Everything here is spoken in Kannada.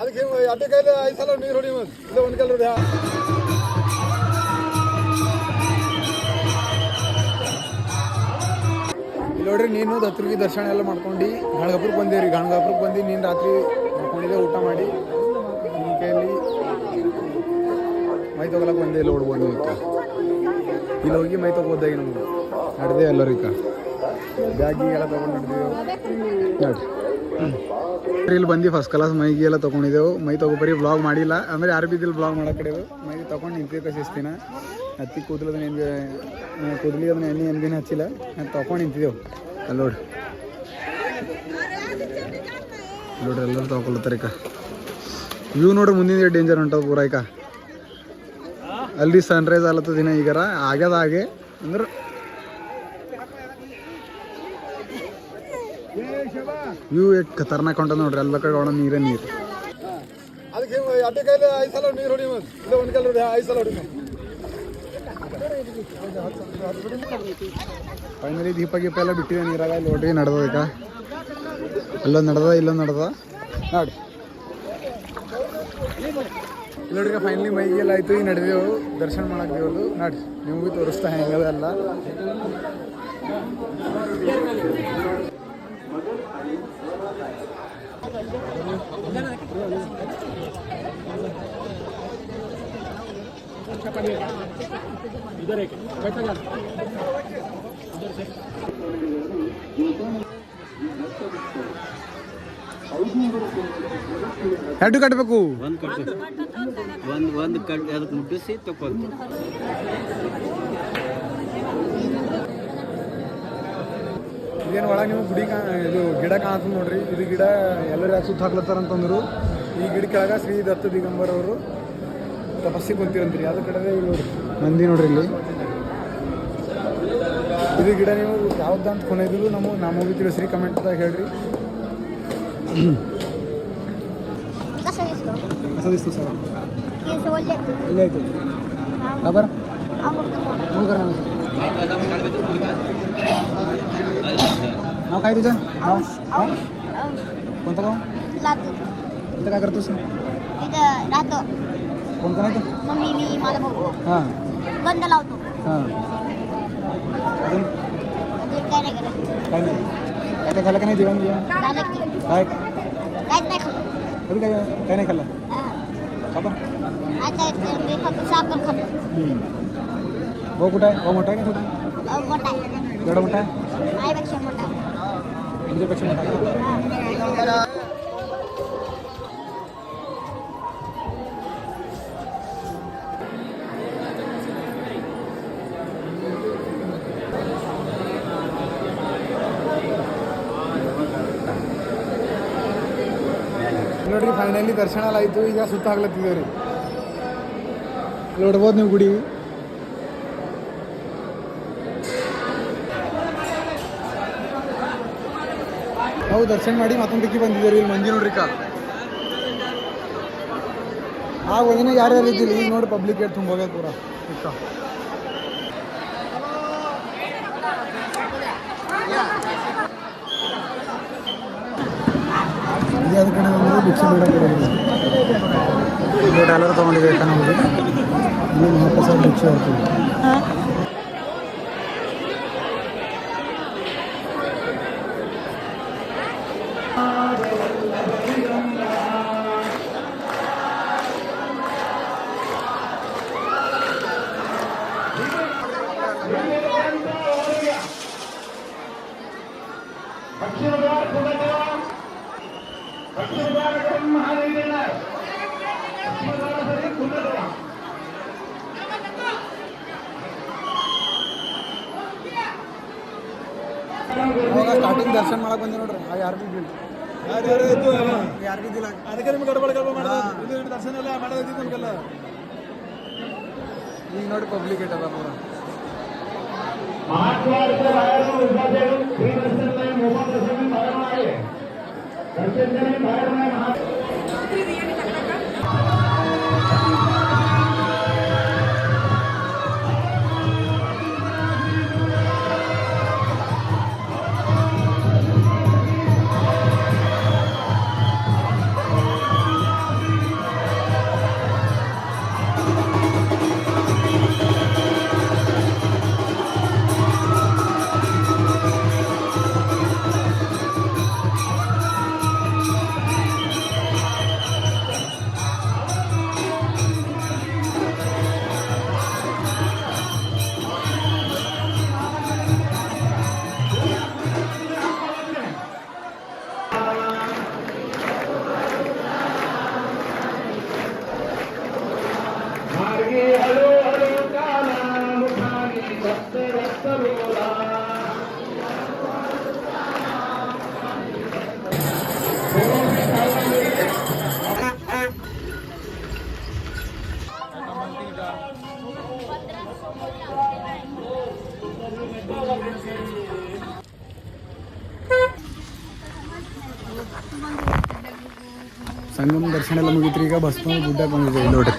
ಅದಕ್ಕೆ ಅಡ್ಡ ಕೈಲಿ 5 ಸಲ ನೀರು ಹೊಡಿ ಇಲ್ಲ ಒಂದು ಕೈಲಿ ಹೊಡಿ. ಇಲ್ಲಿ ನೋಡ್ರಿ ನೀನು ದತ್ತರಿಗೆ ದರ್ಶನ ಎಲ್ಲ ಮಾಡ್ಕೊಂಡು ಗಾಣಗಾಪುರಕ್ಕೆ ಬಂದೇವ್ರಿ. ಗಾಣಗಾಪುರಕ್ಕೆ ಬಂದು ನೀನು ರಾತ್ರಿ ಮಾಡ್ಕೊಂಡಿದ್ದೆ ಊಟ ಮಾಡಿ ನಿಮ್ಮ ಕೈಯಲ್ಲಿ ಮೈ ತೊಗೊಳಕ್ಕೆ ಬಂದೆ. ಇಲ್ಲಿ ನೋಡ್ಬೋದು ನೀವು ಇಲ್ಲಿ ಹೋಗಿ ಮೈ ತೊಗೋದಾಗ ನಮ್ಗೆ ನಡೆದೇ ಎಲ್ಲರಿಗ ಬ್ಯಾಗಿಗೆಲ್ಲ ತೊಗೊಂಡು ನಡೆದೇವು ನೋಡ್ರಿ. ಇಲ್ಲಿ ಬಂದು ಫಸ್ಟ್ ಕ್ಲಾಸ್ ಮೈಗೆ ಎಲ್ಲ ತೊಗೊಂಡಿದ್ದೆವು. ಮೈ ತೊಗೊಬರಿ ಬ್ಲಾಗ್ ಮಾಡಿಲ್ಲ ಅಂದರೆ ಯಾರು ಬಿದ್ದಿಲ್ಲ ಬ್ಲಾಗ್ ಮಾಡಕ್ಕೆ ಕಡೆದು ಮೈ ತೊಗೊಂಡು ನಿಂತಿದ್ದೆ ಶಿಸ್ತಿನ ಹತ್ತಿ ಕೂದಲದನ್ನ ಕೂದಲಿ ಅದನ್ನ ಎಣ್ಣೆ ಎಂದಿನ ಹಚ್ಚಿಲ್ಲ ನಾನು ತೊಗೊಂಡು ನಿಂತಿದ್ದೆವು. ಅಲ್ಲಿ ನೋಡ್ರಿ ನೋಡ್ರಿ ಎಲ್ಲರೂ ತೊಗೊಳ್ತಾರೆ ಈಗ. ವ್ಯೂ ನೋಡ್ರಿ ಮುಂದಿನ ಡೇಂಜರ್ ಹೊಂಟವು ಪೂರ ಈಗ. ಅಲ್ಲಿ ಸನ್ರೈಸ್ ಆಲತ್ತ ದಿನ ಈಗಾರ ಆಗ್ಯದ ಹಾಗೆ ಅಂದ್ರೆ ವ್ಯೂ ಎಷ್ಟು ಖತರ್ನಾಕ್ ಹೊಂಟದ ನೋಡ್ರಿ. ಎಲ್ಲ ಕಡೆ ಒಣ ನೀರೇ ನೀರು. ಅದಕ್ಕೆ ಅಡ್ಡ ಕೈಲಿ 5 ಸಲ ನೀರು ಹೊಡಿ ಇಲ್ಲ ಒಂದು ಕೈಲಿ ಹೊಡಿ 5 ಸಲ ಹೊಡಿ. ಫೈನಲಿ ದೀಪ ಗೀಪ ಎಲ್ಲ ಬಿಟ್ಟಿದೆ ನೀರಾಗ. ಇಲ್ಲಿ ನೋಡ್ರಿ ನಡೆದ ಈಗ ಅಲ್ಲೊಂದು ನಡೆದ ಇಲ್ಲೊಂದು ನಡೆದ ನೋಡಿ. ಇಲ್ಲೋಡ್ರಿಗೆ ಫೈನಲಿ ಮೈಗೆಲ್ಲ ಆಯಿತು. ಈಗ ನಡೆದೆವು ದರ್ಶನ ಮಾಡಕ್ಕೆ ದೇವ್ರದು ನೋಡಿ. ನಿಮಗೂ ತೋರಿಸ್ತಾ ಹೆಂಗದ ಎಲ್ಲ. ಎರಡು ಕಟ್ಟಬೇಕು. ಒಂದು ಅದಕ್ಕೆ ಮುಟ್ಟಿಸಿ ತಗೊಂಡು ಇದೇನು ಒಳಗೆ ನೀವು ಗುಡಿ ಇದು ಗಿಡ ಕಾಣ್ತದೆ ನೋಡ್ರಿ. ಇದು ಗಿಡ ಎಲ್ಲರೂ ಯಾಕೆ ಸುತ್ತ ಹಾಕ್ಲತ್ತಾರಂತಂದ್ರು. ಈ ಗಿಡ ಕೆಳಗೆ ಶ್ರೀ ದತ್ತ ದಿಗಂಬರ್ ಅವರು ತಪಸ್ಸಿಗೆ ಕುಂತಿರಂತ್ರಿ. ಅದು ಕಡೆ ಇಲ್ಲಿ ನೋಡ್ರಿ ಮಂದಿ ನೋಡ್ರಿ. ಇಲ್ಲಿ ಇದು ಗಿಡ ನೀವು ಯಾವ್ದಂತ ಕೊನೆದಿದ್ದು ನಮಗೆ ತಿಳಿಸ್ರಿ ಕಮೆಂಟ್ದಾಗ ಹೇಳ್ರಿ. कसं दिसतो सर ಇಲ್ಲ ಆಯ್ತು खबर नाव काय तुझं? कोणतं गाव? इथं काय करतोस? इथं राहतो. कोण कोण आहे? मम्मी मी माझा भाऊ. हां गंध लावतो. हां अजून काय नाही करत. काय नाही. काय खाल्लं का नाही जेवण जेवण? झालं की काय काहीच नाही खाल्लं. कधी काय नाही खाल्लं? खबर आता मी फक्त साखर खातो. भाऊ कुठं आहे? भाऊ मोठा आहे का छोटा? मोठा आहे. एवढा मोठा आहे? माझ्यापेक्षा मोठा आहे. तुझ्यापेक्षा मोठा आहे? ನೋಡ್ರಿ ಫೈನಲಿ ದರ್ಶನ ಎಲ್ಲ ಆಯಿತು. ಈಗ ಸುತ್ತ ಆಗ್ಲತ್ತಿದ್ದೇವೆ ರೀ. ನೋಡ್ಬೋದು ನೀವು ಗುಡಿ. ನಾವು ದರ್ಶನ ಮಾಡಿ ಮತ್ತೊಂದು ದಿಕ್ಕಿ ಬಂದಿದ್ದೇವೆ ರೀ. ಇಲ್ಲಿ ಮಂದಿ ನೋಡ್ರಿ ಕಾ ಆಗ ಒಂದಿನ ಯಾರ್ಯಾರು ಇದ್ದಿಲ್ಲ. ಈಗ ನೋಡಿ ಪಬ್ಲಿಕ್ ಏಟ್ ತುಂಬ ಹೋಗ್ಯದ ಪೂರ ಇಕ್ಕ. ಅದು ಕಡೆ ಬಂದರೆ ಭಿಕ್ಷೆ ಬೇಡಕ್ಕೆ $2 ತೊಗೊಂಡಿದೆ ನಮಗೆ. ಇಲ್ಲಿ $4 ಭಿಕ್ಷೆ ಇರ್ತದೆ. ಅವಾಗ ಸ್ಟಾರ್ಟಿಂಗ್ ದರ್ಶನ ಮಾಡಕ್ಕೆ ಬಂದೆ ನೋಡ್ರಿ. ಯಾರು ಬಿದ್ದಿಲ್ಲ ಯಾರು ಬಿದ್ದಿಲ್ಲ. ಅದಕ್ಕೆ ನಿಮ್ಗೆ ಗಡಬಡ ಮಾಡೋದು ದರ್ಶನ ಎಲ್ಲ ಮಾಡೋದಿತ್ತು ನಮಗೆಲ್ಲ. ಈಗ ನೋಡಿ ಪಬ್ಲಿಕ್ ಇಟ್ಟದ ಪೂರ. ಸಂಗಮ ದರ್ಶನ ಎಲ್ಲ ಮುಗಿತ್ರಿ. ಈಗ ಬಸ್ತು ಗುಡ್ಡ ಬಂದಿದೆ ನೋಡ್ರಿ.